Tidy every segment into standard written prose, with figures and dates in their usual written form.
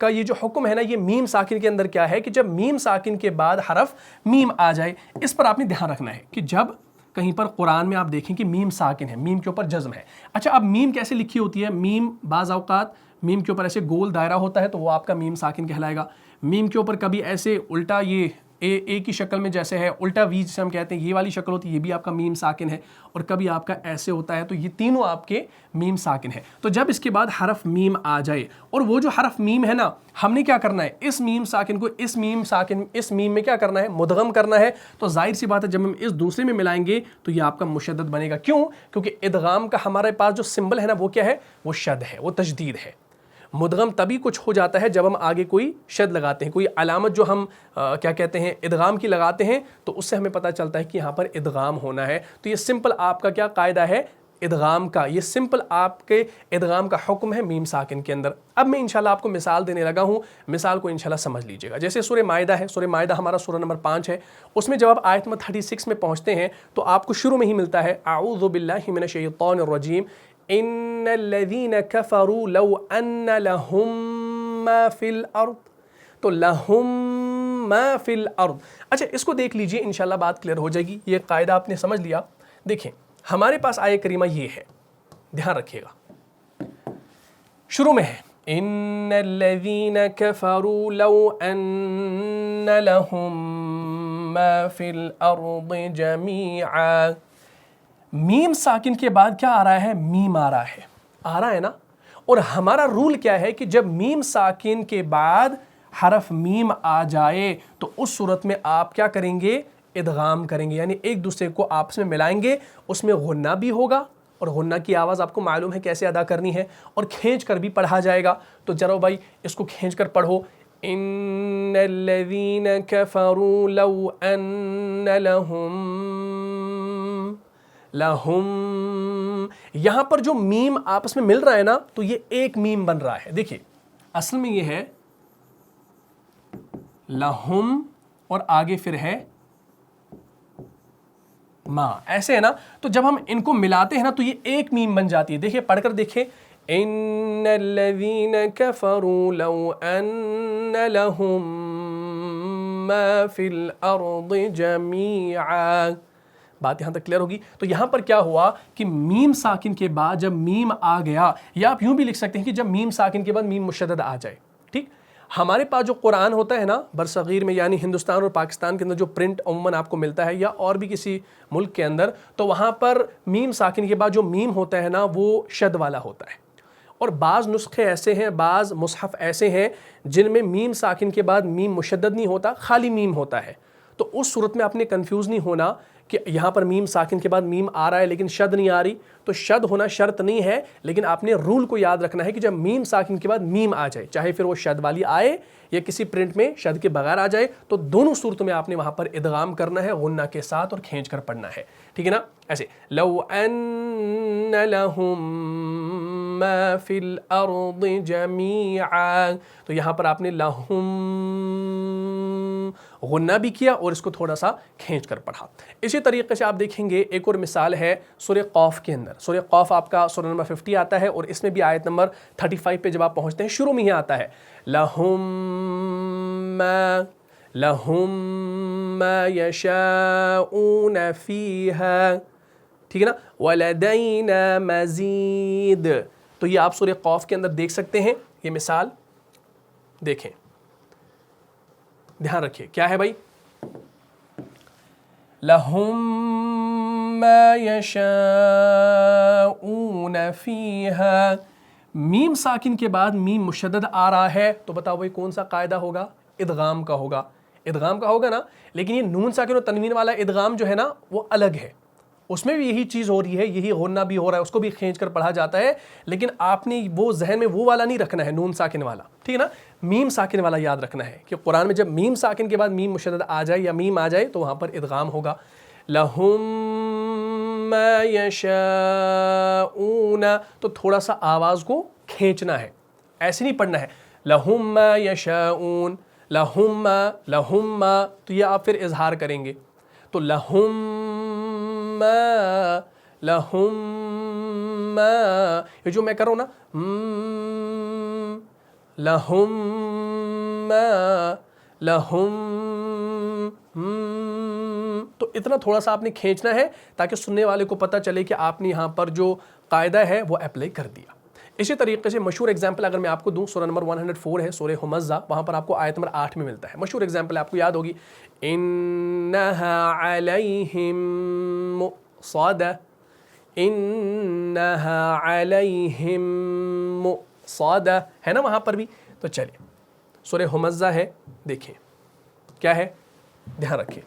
کا یہ جو حکم ہے نا یہ میم ساکن کے اندر کیا ہے کہ جب میم ساکن کے بعد حرف میم آ جائے، اس پر آپ نے دھیان رکھنا ہے کہ جب کہیں پر قرآن میں آپ دیکھیں کہ میم ساکن ہے، میم کے اوپر جزم ہے. اچھا اب میم کیسے لکھی ہوتی ہے؟ میم بعض اوقات میم کے اوپر ایسے گول دائرہ ہوتا ہے تو وہ آپ کا میم ساکن کہلائے گا. میم کے اوپر کبھی ایسے الٹا یہ اے کی شکل میں جیسے ہے، الٹا وی جسے ہم کہتے ہیں یہ والی شکل ہوتی ہے، یہ بھی آپ کا میم ساکن ہے. اور کبھی آپ کا ایسے ہوتا ہے، تو یہ تینوں آپ کے میم ساکن ہے. تو جب اس کے بعد حرف میم آ جائے اور وہ جو حرف میم ہے نا، ہم نے کیا کرنا ہے؟ اس میم ساکن کو اس میم میں کیا کرنا ہے؟ مدغم کرنا ہے. تو ظاہر سی بات ہے جب ہم اس دوسرے میں ملائیں گے تو یہ آپ کا مشدد بنے گا. کیوں؟ کیونکہ ادغام کا ہمارے پاس جو سمبل ہے نا وہ کیا ہے؟ وہ شد ہے، وہ تجدید ہے. مدغم تبھی کچھ ہو جاتا ہے جب ہم آگے کوئی شد لگاتے ہیں، کوئی علامت جو ہم کیا کہتے ہیں ادغام کی لگاتے ہیں، تو اس سے ہمیں پتہ چلتا ہے کہ یہاں پر ادغام ہونا ہے. تو یہ سمپل آپ کا کیا قاعدہ ہے ادغام کا، یہ سمپل آپ کے ادغام کا حکم ہے میم ساکن کے اندر. اب میں انشاءاللہ آپ کو مثال دینے لگا ہوں، مثال کو انشاءاللہ سمجھ لیجئے گا. جیسے سورہ مائدہ ہے، سورہ مائدہ ہمارا سورہ نمبر 5 ہے. اس میں جب آپ آیت نمبر 36 میں پہنچتے ہیں تو آپ کو شروع میں ہی ملتا ہے اعوذ باللہ من الشیطان الرجیم ان الذین کفروا لو ان لہم ما فی الارض. تو لہم ما فی الارض. اچھا اس کو دیکھ لیجئے، انشاءاللہ بات کلیئر ہو جائے گی. یہ قاعدہ آپ نے سمجھ لیا. دیکھیں ہمارے پاس آیہ کریمہ یہ ہے، دھیان رکھیے گا. شروع میں ہے ان الذین کفروا لو ان لہم ما فی الارض جمیعا. میم ساکن کے بعد کیا آ رہا ہے؟ میم آ رہا ہے نا. اور ہمارا رول کیا ہے کہ جب میم ساکن کے بعد حرف میم آ جائے تو اس صورت میں آپ کیا کریں گے؟ ادغام کریں گے، یعنی ایک دوسرے کو آپس میں ملائیں گے. اس میں غنہ بھی ہوگا، اور غنہ کی آواز آپ کو معلوم ہے کیسے ادا کرنی ہے، اور کھینچ کر بھی پڑھا جائے گا. تو چلو بھائی اس کو کھینچ کر پڑھو. ان الذین کفروا لو ان لہم. یہاں پر جو میم آپس میں مل رہا ہے نا تو یہ ایک میم بن رہا ہے. دیکھیے اصل میں یہ ہے لہم اور آگے پھر ہے ما، ایسے ہے نا. تو جب ہم ان کو ملاتے ہیں نا تو یہ ایک میم بن جاتی ہے. دیکھیے پڑھ کر دیکھیں ان الذین کفروا لو ان لہم ما فی الارض جمیعا. بات یہاں تک کلیئر ہوگی. تو یہاں پر کیا ہوا کہ میم ساکن کے بعد جب میم آ گیا، یا آپ یوں بھی لکھ سکتے ہیں کہ جب میم ساکن کے بعد میم مشدد آ جائے. ٹھیک، ہمارے پاس جو قرآن ہوتا ہے نا برصغیر میں، یعنی ہندوستان اور پاکستان کے اندر جو پرنٹ عموماً آپ کو ملتا ہے یا اور بھی کسی ملک کے اندر، تو وہاں پر میم ساکن کے بعد جو میم ہوتا ہے نا وہ شد والا ہوتا ہے. اور بعض نسخے ایسے ہیں، بعض مصحف ایسے ہیں جن میں میم ساکن کے بعد میم مشدد نہیں ہوتا، خالی میم ہوتا ہے. تو اس صورت میں آپ نے کنفیوز نہیں ہونا کہ یہاں پر میم ساکن کے بعد میم آ رہا ہے لیکن شد نہیں آ رہی. تو شد ہونا شرط نہیں ہے، لیکن آپ نے رول کو یاد رکھنا ہے کہ جب میم ساکن کے بعد میم آ جائے، چاہے پھر وہ شد والی آئے یا کسی پرنٹ میں شد کے بغیر آ جائے، تو دونوں صورتوں میں آپ نے وہاں پر ادغام کرنا ہے غنہ کے ساتھ اور کھینچ کر پڑھنا ہے. ٹھیک ہے نا. ایسے لو ان لہم ما فی الارض جمیعا. تو یہاں پر آپ نے لہم غنہ بھی کیا اور اس کو تھوڑا سا کھینچ کر پڑھا. اسی طریقے سے آپ دیکھیں گے ایک اور مثال ہے سورہ قاف کے اندر. سورہ قاف آپ کا سورہ نمبر 50 آتا ہے، اور اس میں بھی آیت نمبر 35 پہ جب آپ پہنچتے ہیں شروع میں ہی آتا ہے لہم ما یشاؤون فیہا. ٹھیک ہے نا. وَلَدَيْنَا مَزِيدٌ. تو یہ آپ سورہ قاف کے اندر دیکھ سکتے ہیں. یہ مثال دیکھیں، دھیان رکھیے کیا ہے بھائی. لَهُم مَّا يَشَاءُونَ فِيهَا. میم ساکن کے بعد میم مشدد آ رہا ہے تو بتاؤ بھائی کون سا قاعدہ ہوگا؟ ادغام کا ہوگا. ادغام کا ہوگا نا. لیکن یہ نون ساکن و تنوین والا ادغام جو ہے نا وہ الگ ہے، اس میں بھی یہی چیز ہو رہی ہے، یہی غنہ بھی ہو رہا ہے، اس کو بھی کھینچ کر پڑھا جاتا ہے. لیکن آپ نے وہ ذہن میں وہ والا نہیں رکھنا ہے، نون ساکن والا. ٹھیک ہے نا. میم ساکن والا یاد رکھنا ہے کہ قرآن میں جب میم ساکن کے بعد میم مشدد آ جائے یا میم آ جائے تو وہاں پر ادغام ہوگا. لہم ما یشاؤون. تو تھوڑا سا آواز کو کھینچنا ہے، ایسے نہیں پڑھنا ہے لہم ما یشاؤون لہم ما. تو یہ آپ پھر اظہار کریں گے. تو لہم ما، یہ جو میں کر رہا ہوں نا لہم ما لہم، تو اتنا تھوڑا سا آپ نے کھینچنا ہے تاکہ سننے والے کو پتہ چلے کہ آپ نے یہاں پر جو قاعدہ ہے وہ اپلائی کر دیا۔ اسی طریقے سے مشہور ایگزامپل اگر میں آپ کو دوں، سورہ نمبر 104 ہے، سورہ ہمزہ، وہاں پر آپ کو آیت نمبر 8 میں ملتا ہے۔ مشہور ایگزامپل آپ کو یاد ہوگی، انہا علیہم مؤصدہ، انہا علیہم مؤصدہ، ہے نا وہاں پر بھی۔ تو چلیے سورہ ہمزہ ہے، دیکھیں کیا ہے، دھیان رکھیں،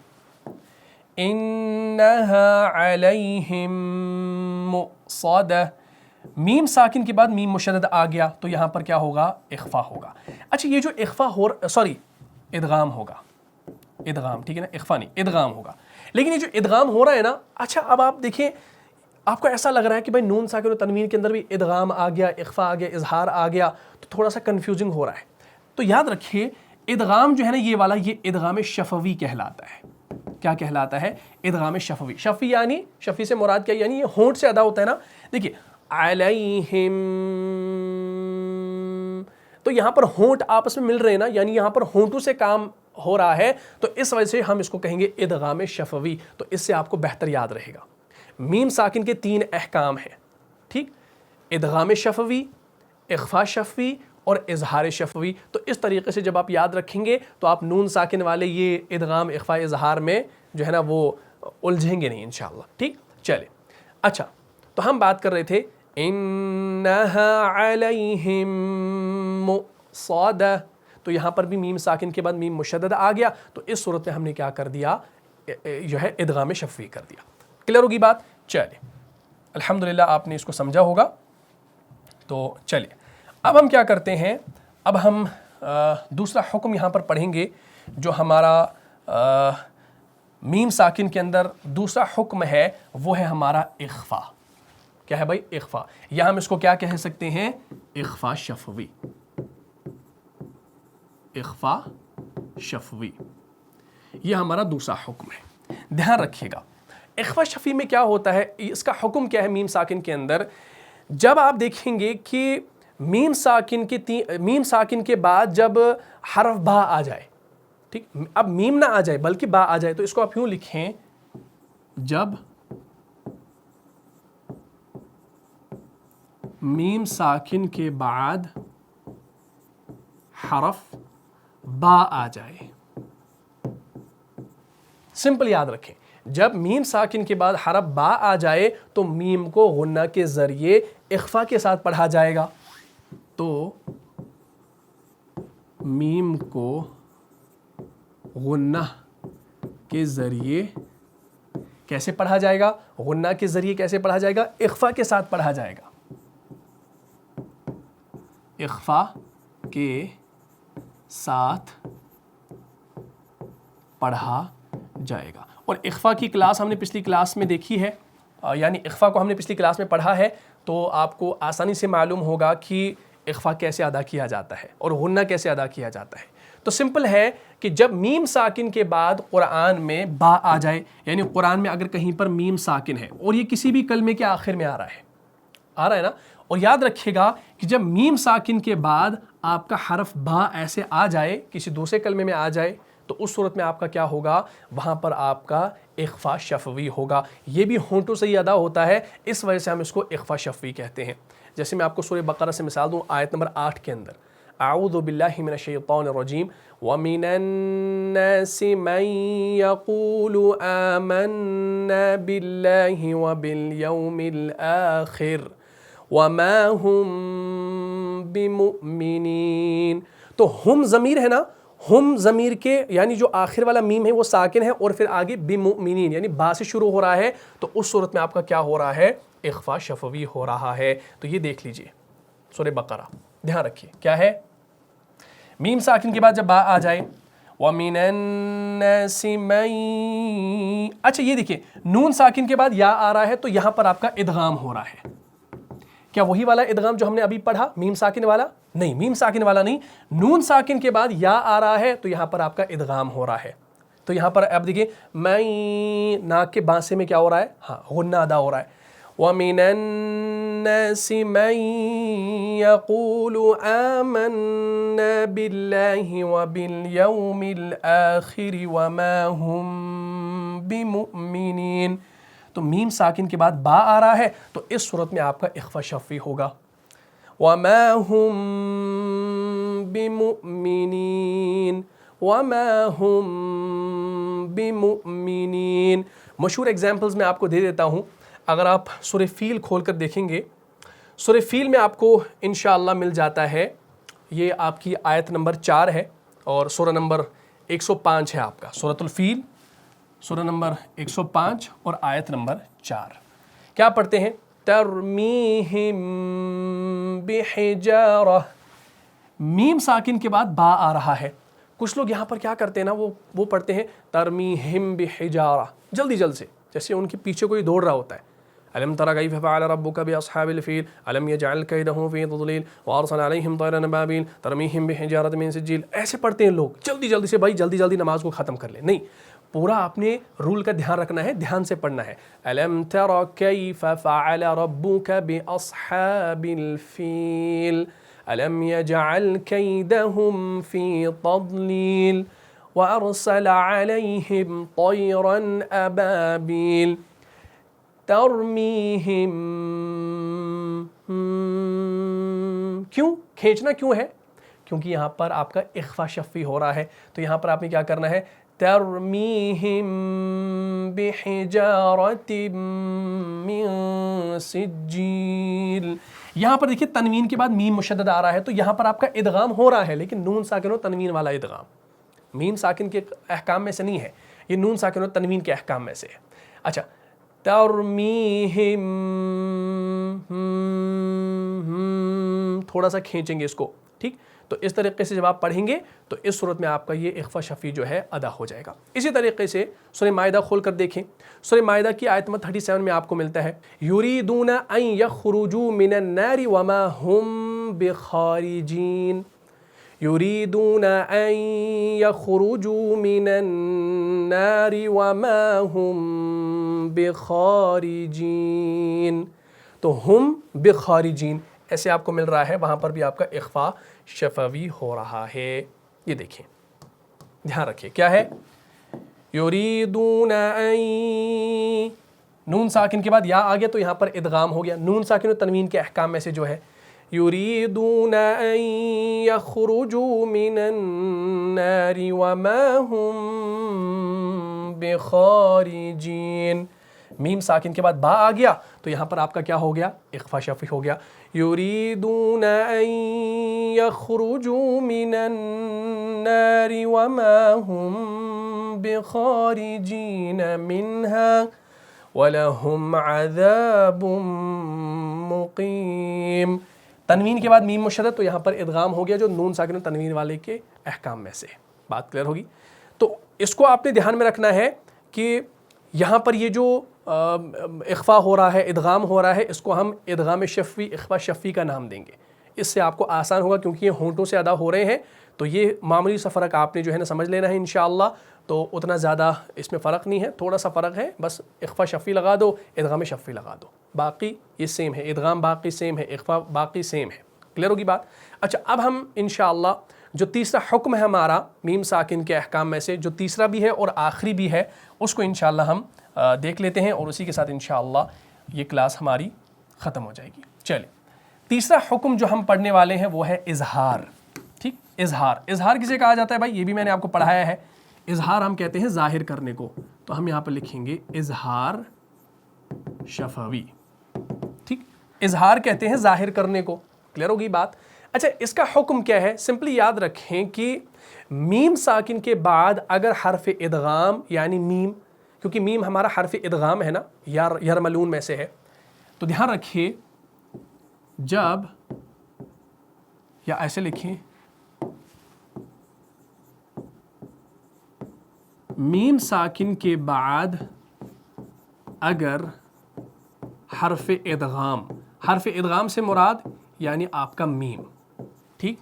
انہا علیہم مؤصدہ، میم ساکن کے بعد میم مشدد آ گیا تو یہاں پر کیا ہوگا، اخفا ہوگا۔ اچھا یہ جو اخفا ادغام ہوگا، ادغام، ٹھیک ہے نا، اخفا نہیں، ادغام ہوگا۔ لیکن یہ جو ادغام ہو رہا ہے نا، اچھا اب آپ دیکھیں، آپ کو ایسا لگ رہا ہے کہ بھائی نون ساکن و تنوین کے اندر بھی ادغام آ گیا، اخفا آ گیا، اظہار آ گیا، تو تھوڑا سا کنفیوزنگ ہو رہا ہے۔ تو یاد رکھیے ادغام جو ہے نا یہ والا، یہ ادغام شفوی کہلاتا ہے۔ کیا کہلاتا ہے؟ ادغام شفوی۔ شفوی یعنی، شفوی سے مراد کیا، یعنی یہ ہونٹ سے ادا ہوتا ہے نا۔ دیکھیے علیہم، تو یہاں پر ہونٹ آپس میں مل رہے ہیں نا، یعنی یہاں پر ہونٹوں سے کام ہو رہا ہے، تو اس وجہ سے ہم اس کو کہیں گے ادغام شفوی۔ تو اس سے آپ کو بہتر یاد رہے گا، میم ساکن کے 3 احکام ہیں، ٹھیک، ادغام شفوی، اخفا شفوی اور اظہار شفوی۔ تو اس طریقے سے جب آپ یاد رکھیں گے تو آپ نون ساکن والے یہ ادغام اخفا اظہار میں جو ہے نا وہ الجھیں گے نہیں انشاءاللہ، ٹھیک۔ چلے اچھا، تو ہم بات کر رہے تھے انہا علیہم مؤصدہ، تو یہاں پر بھی میم ساکن کے بعد میم مشدد آ گیا، تو اس صورت میں ہم نے کیا کر دیا، جو ہے ادغام شفوی کر دیا۔ کلیئر ہوگی بات؟ چلے الحمدللہ آپ نے اس کو سمجھا ہوگا۔ تو چلیے اب ہم کیا کرتے ہیں، اب ہم دوسرا حکم یہاں پر پڑھیں گے، جو ہمارا میم ساکن کے اندر دوسرا حکم ہے، وہ ہے ہمارا اخفا۔ کیا ہے بھائی؟ اخفا، یا ہم اس کو کیا کہہ سکتے ہیں، اخفا شفوی۔ اخفا شفوی یہ ہمارا دوسرا حکم ہے، دھیان رکھیے گا۔ اخفا شفوی میں کیا ہوتا ہے، اس کا حکم کیا ہے میم ساکن کے اندر؟ جب آپ دیکھیں گے کہ میم ساکن کے بعد جب حرف با آ جائے، ٹھیک، اب میم نہ آ جائے بلکہ با آ جائے، تو اس کو آپ یوں لکھیں، جب میم ساکن کے بعد حرف با آ جائے، سمپل یاد رکھیں، جب میم ساکن کے بعد حرف با آ جائے تو میم کو غنہ کے ذریعے اخفا کے ساتھ پڑھا جائے گا۔ تو میم کو غنہ کے ذریعے کیسے پڑھا جائے گا؟ غنہ کے ذریعے کیسے پڑھا جائے گا؟ اخفا کے ساتھ پڑھا جائے گا، اخفا کے ساتھ پڑھا جائے گا۔ اور اخفا کی کلاس ہم نے پچھلی کلاس میں دیکھی ہے، یعنی اخفا کو ہم نے پچھلی کلاس میں پڑھا ہے، تو آپ کو آسانی سے معلوم ہوگا کہ اخفا کیسے ادا کیا جاتا ہے اور غنہ کیسے ادا کیا جاتا ہے۔ تو سمپل ہے کہ جب میم ساکن کے بعد قرآن میں با آ جائے، یعنی قرآن میں اگر کہیں پر میم ساکن ہے اور یہ کسی بھی کلمے کے آخر میں آ رہا ہے نا، اور یاد رکھیے گا کہ جب میم ساکن کے بعد آپ کا حرف با ایسے آ جائے، کسی دوسرے کلمے میں آ جائے، تو اس صورت میں آپ کا کیا ہوگا، وہاں پر آپ کا اخفا شفوی ہوگا۔ یہ بھی ہونٹوں سے ہی ادا ہوتا ہے، اس وجہ سے ہم اس کو اخفا شفوی کہتے ہیں۔ جیسے میں آپ کو سورہ بقرہ سے مثال دوں، آیت نمبر 8 کے اندر، اعوذ باللہ من الشیطان الرجیم، وَمِنَ النَّاسِ مَن يَقُولُ آمَنَّا بِاللَّهِ وَبِالْيَوْمِ الْآخِرِ وَمَا هُم بِمُؤْمِنِينَ۔ تو ہم ضمیر ہے نا، ہم ضمیر کے یعنی جو آخر والا میم ہے وہ ساکن ہے، اور پھر آگے بِمُؤْمِنِينَ یعنی با سے شروع ہو رہا ہے، تو اس صورت میں آپ کا کیا ہو رہا ہے، اخفا شفوی ہو رہا ہے۔ تو یہ دیکھ لیجئے سورہ بقرہ، دھیان رکھیے کیا ہے، میم ساکن کے بعد جب با آ جائے، وَمِنَ النَّاسِ مَن، اچھا یہ دیکھیں نون ساکن کے بعد یا آ رہا ہے، تو یہاں پر آپ کا ادغام ہو رہا ہے۔ کیا وہی والا ادغام جو ہم نے ابھی پڑھا میم ساکن والا؟ نہیں، میم ساکن والا نہیں، نون ساکن کے بعد یا آ رہا ہے تو یہاں پر آپ کا ادغام ہو رہا ہے۔ تو یہاں پر اب دیکھیں میں ناک کے بانسے میں کیا ہو رہا ہے، ہاں غنہ ادا ہو رہا ہے۔ وَمِنَ النَّاسِ مَن يَقُولُ آمَنَّا بِاللَّهِ وَبِالْيَوْمِ الْآخِرِ وَمَا هُمْ بِمُؤْمِنِينَ. تو میم ساکن کے بعد با آ رہا ہے تو اس صورت میں آپ کا اخفا شفوی ہوگا. وَمَا هُمْ بِمُؤْمِنِينَ وَمَا هُمْ بِمُؤْمِنِينَ. مشہور ایگزامپلز میں آپ کو دے دیتا ہوں. اگر آپ سورہ فیل کھول کر دیکھیں گے، سورہ فیل میں آپ کو انشاءاللہ مل جاتا ہے، یہ آپ کی آیت نمبر 4 ہے اور سورہ نمبر 105 ہے آپ کا. سورۃ الفیل سورہ نمبر 105 اور آیت نمبر 4. کیا پڑھتے ہیں؟ ترمیہم بحجارہ. میم ساکن کے بعد با آ رہا ہے. کچھ لوگ یہاں پر کیا کرتے ہیں نا، وہ پڑھتے ہیں ترمیہم بحجارہ جلدی سے، جیسے ان کے پیچھے کوئی دوڑ رہا ہوتا ہے. الم تر کیف فعل ربک باصحاب الفیل الم یجعل کیدہم فی تضلیل وارسل علیہم طیرا ابابیل ترمیہم بحجارۃ من سجیل. ایسے پڑھتے ہیں لوگ جلدی سے، بھائی جلدی نماز کو ختم کر لیں. نہیں، پورا آپ نے رول کا دھیان رکھنا ہے، دھیان سے پڑھنا ہے. الم تر کیف فعل ربک باصحاب الفیل الم یجعل کیدہم فی تضلیل وارسل علیہم طیرا ابابیل ترمیہم. کیوں کھینچنا کیوں ہے؟ کیونکہ یہاں پر آپ کا اخفا شفوی ہو رہا ہے. تو یہاں پر آپ نے کیا کرنا ہے؟ ترمیہم بحجارۃ من سجیل. یہاں پر دیکھیے تنوین کے بعد میم مشدد آ رہا ہے، تو یہاں پر آپ کا ادغام ہو رہا ہے، لیکن نون ساکن و تنوین والا ادغام. میم ساکن کے احکام میں سے نہیں ہے، یہ نون ساکن و تنوین کے احکام میں سے ہے. اچھا، ترمیہم تھوڑا سا کھینچیں گے اس کو، ٹھیک. تو اس طریقے سے جب آپ پڑھیں گے تو اس صورت میں آپ کا یہ اخفا شفوی جو ہے ادا ہو جائے گا. اسی طریقے سے سورہ مائدہ کھول کر دیکھیں. سورہ مائدہ کی آیت نمبر 37 میں آپ کو ملتا ہے یریدون ان یخرجوا من النار وما هم بخارجین. یریدون ان یخرجوا من النار وما هم بخارجین. تو ہم بخارجین ایسے آپ کو مل رہا ہے، وہاں پر بھی آپ کا اخفا شفوی ہو رہا ہے. یہ دیکھیں، دھیان رکھیں کیا ہے. یریدون ان، نون ساکن کے بعد یا آ گیا تو یہاں پر ادغام ہو گیا. نون ساکن و تنوین کے احکام میں سے جو ہے یریدون ان یخرجوا من النار وما هم بخارجین. میم ساکن کے بعد با آ گیا تو یہاں پر آپ کا کیا ہو گیا؟ اخفا شفوی ہو گیا. یریدون ان یخرجوا من النار وما هم بخارجین منها ولهم عذاب مقیم. تنوین کے بعد میم مشدد تو یہاں پر ادغام ہو گیا جو نون ساکن و تنوین والے کے احکام میں سے. بات کلیئر ہوگی. تو اس کو آپ نے دھیان میں رکھنا ہے کہ یہاں پر یہ جو اخفا ہو رہا ہے، ادغام ہو رہا ہے، اس کو ہم ادغام شفوی اخفا شفوی کا نام دیں گے. اس سے آپ کو آسان ہوگا کیونکہ یہ ہونٹوں سے ادا ہو رہے ہیں. تو یہ معمولی سا فرق آپ نے جو ہے نا سمجھ لینا ہے انشاءاللہ. تو اتنا زیادہ اس میں فرق نہیں ہے، تھوڑا سا فرق ہے، بس اخفا شفوی لگا دو، ادغام شفوی لگا دو، باقی یہ سیم ہے. ادغام باقی سیم ہے، اخفا باقی سیم ہے. کلیئر ہوگی بات. اچھا، اب ہم انشاءاللہ جو تیسرا حکم ہے ہمارا میم ساکن کے احکام میں سے، جو تیسرا بھی ہے اور آخری بھی ہے، اس کو انشاءاللہ ہم دیکھ لیتے ہیں اور اسی کے ساتھ انشاءاللہ یہ کلاس ہماری ختم ہو جائے گی. چلیں، تیسرا حکم جو ہم پڑھنے والے ہیں وہ ہے اظہار. ٹھیک، اظہار کسے کہا جاتا ہے بھائی؟ یہ بھی میں نے آپ کو پڑھایا ہے. اظہار ہم کہتے ہیں ظاہر کرنے کو. تو ہم یہاں پر لکھیں گے اظہار شفوی. ٹھیک، اظہار کہتے ہیں ظاہر کرنے کو. کلیئر ہوگی بات. اچھا، اس کا حکم کیا ہے؟ سمپلی یاد رکھیں کہ میم ساکن کے بعد اگر حرف ادغام یعنی میم، کیونکہ میم ہمارا حرف ادغام ہے نا، یرملون میں سے ہے، تو دھیان رکھیے جب، یا ایسے لکھیں میم ساکن کے بعد اگر حرف ادغام سے مراد یعنی آپ کا میم، ٹھیک،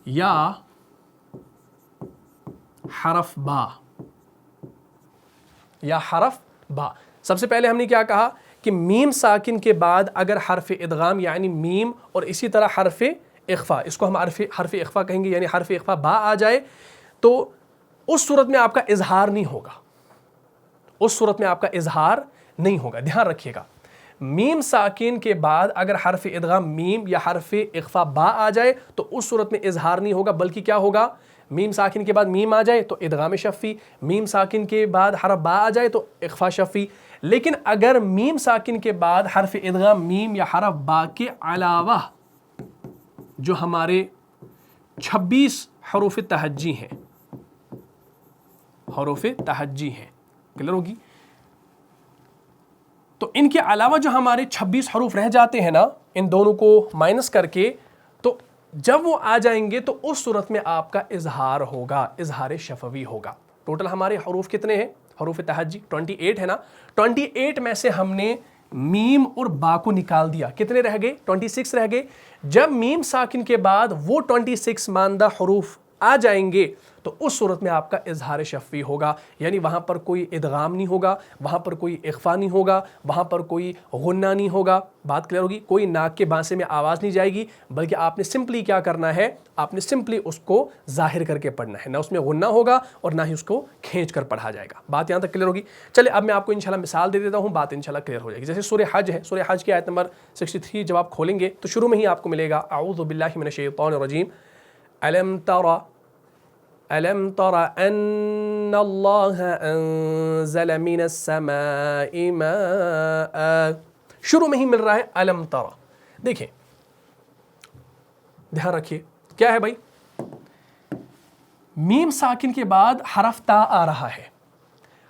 یا حرف با. سب سے پہلے ہم نے کیا کہا کہ میم ساکن کے بعد اگر حرف ادغام یعنی میم اور اسی طرح حرف اخفا، اس کو ہم حرف اخفا کہیں گے، یعنی حرف اخفا با آ جائے تو اس صورت میں آپ کا اظہار نہیں ہوگا، اس صورت میں آپ کا اظہار نہیں ہوگا. دھیان رکھیے گا، میم ساکن کے بعد اگر حرف ادغام میم یا حرف اخفا با آ جائے تو اس صورت میں اظہار نہیں ہوگا، بلکہ کیا ہوگا، میم ساکن کے بعد میم آ جائے تو ادغام شفی، میم ساکن کے بعد حرف با آ جائے تو اخفا شفی. لیکن اگر میم ساکن کے بعد حرف ادغام میم یا حرف با کے علاوہ جو ہمارے 26 حروف تہجی ہیں، حروف تہجی ہیں، کلیئر ہوگی، تو ان کے علاوہ جو ہمارے 26 حروف رہ جاتے ہیں نا، ان دونوں کو مائنس کر کے، تو جب وہ آ جائیں گے تو اس صورت میں آپ کا اظہار ہوگا، اظہار شفوی ہوگا. ٹوٹل ہمارے حروف کتنے ہیں، حروف تہجی 28 ہے نا، 28 میں سے ہم نے میم اور با کو نکال دیا، کتنے رہ گئے، 26 رہ گئے. جب میم ساکن کے بعد وہ 26 ماندہ حروف آ جائیں گے تو اس صورت میں آپ کا اظہار شفوی ہوگا، یعنی وہاں پر کوئی ادغام نہیں ہوگا، وہاں پر کوئی اخفا نہیں ہوگا، وہاں پر کوئی غنہ نہیں ہوگا. بات کلیئر ہوگی، کوئی ناک کے بانسے میں آواز نہیں جائے گی، بلکہ آپ نے سمپلی کیا کرنا ہے، آپ نے سمپلی اس کو ظاہر کر کے پڑھنا ہے، نہ اس میں غنہ ہوگا اور نہ ہی اس کو کھینچ کر پڑھا جائے گا. بات یہاں تک کلیئر ہوگی. چلے اب میں آپ کو انشاءاللہ مثال دے دیتا ہوں، بات انشاءاللہ کلیئر ہو جائے گی. جیسے سورہ حج ہے، سورہ حج کی آیت نمبر 63 جب آپ کھولیں گے تو شروع میں ہی آپ کو ملے گا اعوذ باللہ من الشیطان الرجیم، أَلَمْ تَرَ أَنَّ اللَّهَ أَنزَلَ مِنَ السَّمَاءِ مَاءً. شروع میں ہی مل رہا ہے أَلَمْ تَرَ. دیکھیں دھیان رکھیے کیا ہے بھائی، میم ساکن کے بعد حرف تا آ رہا ہے.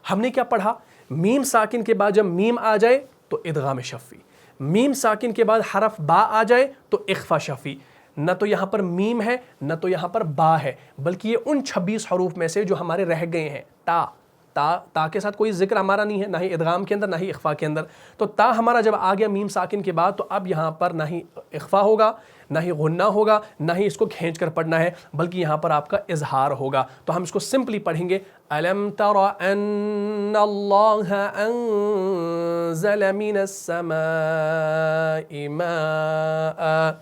ہم نے کیا پڑھا، میم ساکن کے بعد جب میم آ جائے تو ادغام شفی، میم ساکن کے بعد حرف با آ جائے تو اخفا شفی. نہ تو یہاں پر میم ہے نہ تو یہاں پر با ہے، بلکہ یہ ان 26 حروف میں سے جو ہمارے رہ گئے ہیں. تا کے ساتھ کوئی ذکر ہمارا نہیں ہے، نہ ہی ادغام کے اندر نہ ہی اخفا کے اندر. تو تا ہمارا جب آ گیا میم ساکن کے بعد تو اب یہاں پر نہ ہی اخفا ہوگا، نہ ہی غنہ ہوگا، نہ ہی اس کو کھینچ کر پڑھنا ہے، بلکہ یہاں پر آپ کا اظہار ہوگا. تو ہم اس کو سمپلی پڑھیں گے أَلَمْ تَرَ أَنَّ اللَّهَ أَنزَلَ مِنَ السَّمَاءِ مَاءً.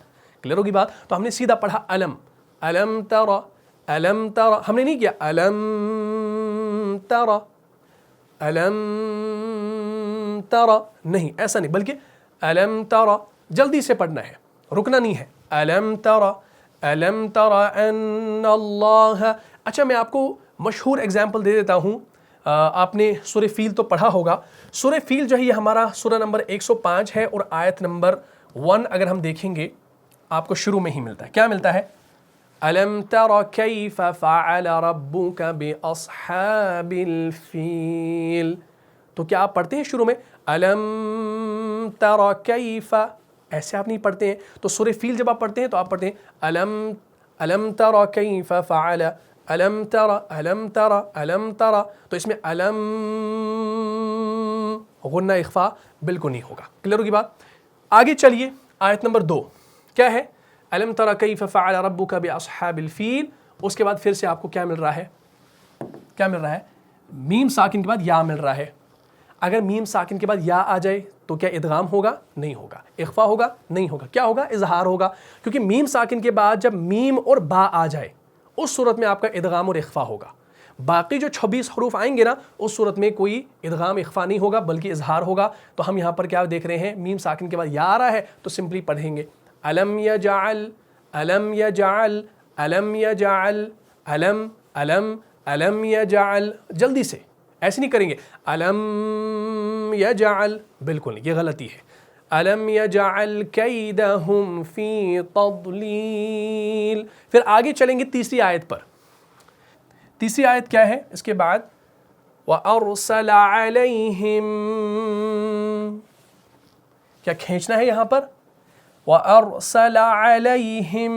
کلیئر ہوگی بات. تو ہم نے سیدھا پڑھا أَلَمْ تَرَ، أَلَمْ تَرَ، ہم نے نہیں کیا أَلَمْ تَرَ، أَلَمْ تَرَ، نہیں ایسا نہیں، بلکہ أَلَمْ تَرَ، جلدی سے پڑھنا ہے، رکنا نہیں ہے. أَلَمْ تَرَ، أَلَمْ تَرَ أَنَّ اللَّهَ. اچھا میں آپ کو مشہور اگزامپل دے دیتا ہوں. آپ نے سورہ فیل تو پڑھا ہوگا. سورہ فیل جو ہے یہ ہمارا سورہ نمبر 105 ہے اور آیت نمبر 1 اگر ہم دیکھیں گے آپ کو شروع میں ہی ملتا ہے. کیا ملتا ہے، أَلَمْ تَرَ كَيْفَ فَعَلَ رَبُّكَ بِأَصْحَابِ الْفِيلِ. تو کیا آپ پڑھتے ہیں شروع میں أَلَمْ تَرَ كَيْفَ، ایسے آپ نہیں پڑھتے ہیں. تو سورہ فیل جب آپ پڑھتے ہیں تو آپ پڑھتے ہیں أَلَمْ تَرَ كَيْفَ فَعَلَ، أَلَمْ تَرَ، أَلَمْ تَرَ، أَلَمْ تَرَ. تو اس میں أَلَمْ غنہ اخفا بالکل نہیں ہوگا. کلیئر ہوگی بات. آگے چلیے آیت نمبر 2 کیا ہے، أَلَمْ تَرَ كَيْفَ فَعَلَ رَبُّكَ بِأَصْحَابِ الْفِيلِ. اس کے بعد پھر سے آپ کو کیا مل رہا ہے، کیا مل رہا ہے، میم ساکن کے بعد یا مل رہا ہے. اگر میم ساکن کے بعد یا آ جائے تو کیا ادغام ہوگا، نہیں ہوگا. اخفا ہوگا، نہیں ہوگا. کیا ہوگا، اظہار ہوگا. کیونکہ میم ساکن کے بعد جب میم اور با آ جائے اس صورت میں آپ کا ادغام اور اخفا ہوگا. باقی جو 26 حروف آئیں گے نا اس صورت میں کوئی ادغام اخفا نہیں ہوگا بلکہ اظہار ہوگا. تو ہم یہاں پر کیا دیکھ رہے ہیں، میم ساکن کے بعد یا آ رہا ہے تو سمپلی پڑھیں گے أَلَمْ يَجْعَلْ، أَلَمْ يَجْعَلْ، أَلَمْ يَجْعَلْ، أَلَمْ أَلَمْ أَلَمْ يَجْعَلْ. جلدی سے ایسے نہیں کریں گے أَلَمْ يَجْعَلْ، بالکل نہیں، یہ غلطی ہے. أَلَمْ يَجْعَلْ كَيْدَهُمْ فِي تَضْلِيلٍ. پھر آگے چلیں گے تیسری آیت پر. تیسری آیت کیا ہے اس کے بعد، وَأَرْسَلَ عَلَيْهِمْ، کیا کھینچنا ہے یہاں پر، وَأَرْسَلَ عَلَيْهِمْ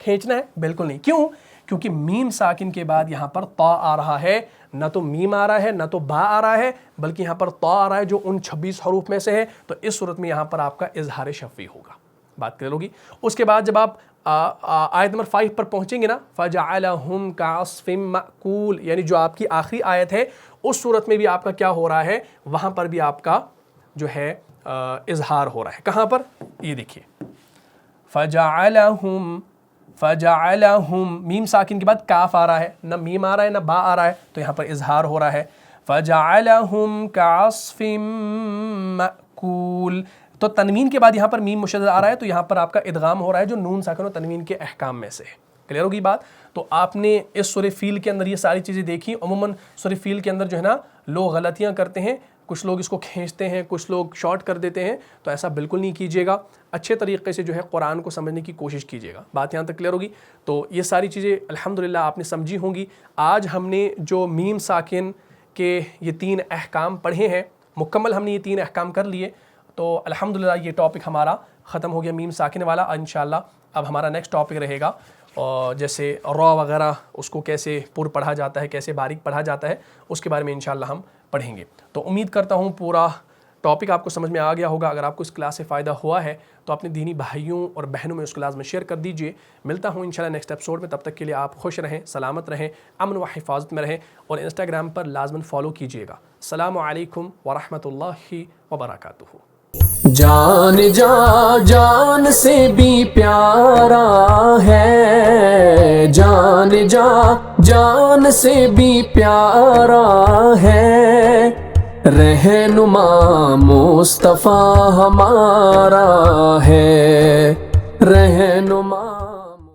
کھینچنا ہے، بالکل نہیں. کیوں، کیونکہ میم ساکن کے بعد یہاں پر تا آ رہا ہے. نہ تو میم آ رہا ہے نہ تو با آ رہا ہے بلکہ یہاں پر تا آ رہا ہے جو ان 26 حروف میں سے ہے. تو اس صورت میں یہاں پر آپ کا اظہار شفوی ہوگا. بات کلیئر ہوگی. اس کے بعد جب آپ آیت نمبر 5 پر پہنچیں گے نا، فَجَعَلَهُمْ كَعَصْفٍ مَأْكُولٍ، یعنی جو آپ کی آخری آیت ہے اس صورت میں بھی آپ کا کیا ہو رہا ہے، وہاں پر بھی آپ کا جو ہے اظہار ہو رہا ہے. کہاں پر؟ یہ دیکھیے فَجَعَلَهُمْ میم ساکن کے بعد کاف آ رہا ہے، نہ میم آ رہا ہے نہ با آ رہا ہے، تو یہاں پر اظہار ہو رہا ہے. فَجَعَلَهُمْ كَعَصْفٍ مَأْكُولٍ، تو تنوین کے بعد یہاں پر میم مشدد آ رہا ہے، تو یہاں پر آپ کا ادغام ہو رہا ہے جو نون ساکن و تنوین کے احکام میں سے ہے. کلیئر ہوگی بات؟ تو آپ نے اس سورہ فیل کے اندر یہ ساری چیزیں دیکھی. عموماً سورہ فیل کے اندر جو ہے نا لوگ غلطیاں کرتے ہیں، کچھ لوگ اس کو کھینچتے ہیں، کچھ لوگ شارٹ کر دیتے ہیں، تو ایسا بالکل نہیں کیجیے گا. اچھے طریقے سے جو ہے قرآن کو سمجھنے کی کوشش کیجیے گا. بات یہاں تک کلیئر ہوگی؟ تو یہ ساری چیزیں الحمدللہ آپ نے سمجھی ہوں گی. آج ہم نے جو میم ساکن کے یہ 3 احکام پڑھے ہیں، مکمل ہم نے یہ 3 احکام کر لیے. تو الحمدللہ یہ ٹاپک ہمارا ختم ہو گیا میم ساکن والا. انشاءاللہ اب ہمارا نیکسٹ ٹاپک رہے گا، اور جیسے را وغیرہ اس کو کیسے پر پڑھا جاتا ہے، کیسے باریک پڑھا جاتا ہے، اس کے بارے میں انشاءاللہ ہم پڑھیں گے. تو امید کرتا ہوں پورا ٹاپک آپ کو سمجھ میں آ گیا ہوگا. اگر آپ کو اس کلاس سے فائدہ ہوا ہے تو اپنے دینی بھائیوں اور بہنوں میں اس کلاس میں شیئر کر دیجئے. ملتا ہوں انشاءاللہ نیکسٹ ایپیسوڈ میں. تب تک کے لیے آپ خوش رہیں، سلامت رہیں، امن و حفاظت میں رہیں، اور انسٹاگرام پر لازماً فالو کیجیے گا. السلام علیکم ورحمۃ اللہ وبرکاتہ. جان جان سے بھی پیارا ہے، جان جان سے بھی پیارا ہے، رہنما مصطفیٰ ہمارا ہے، رہنما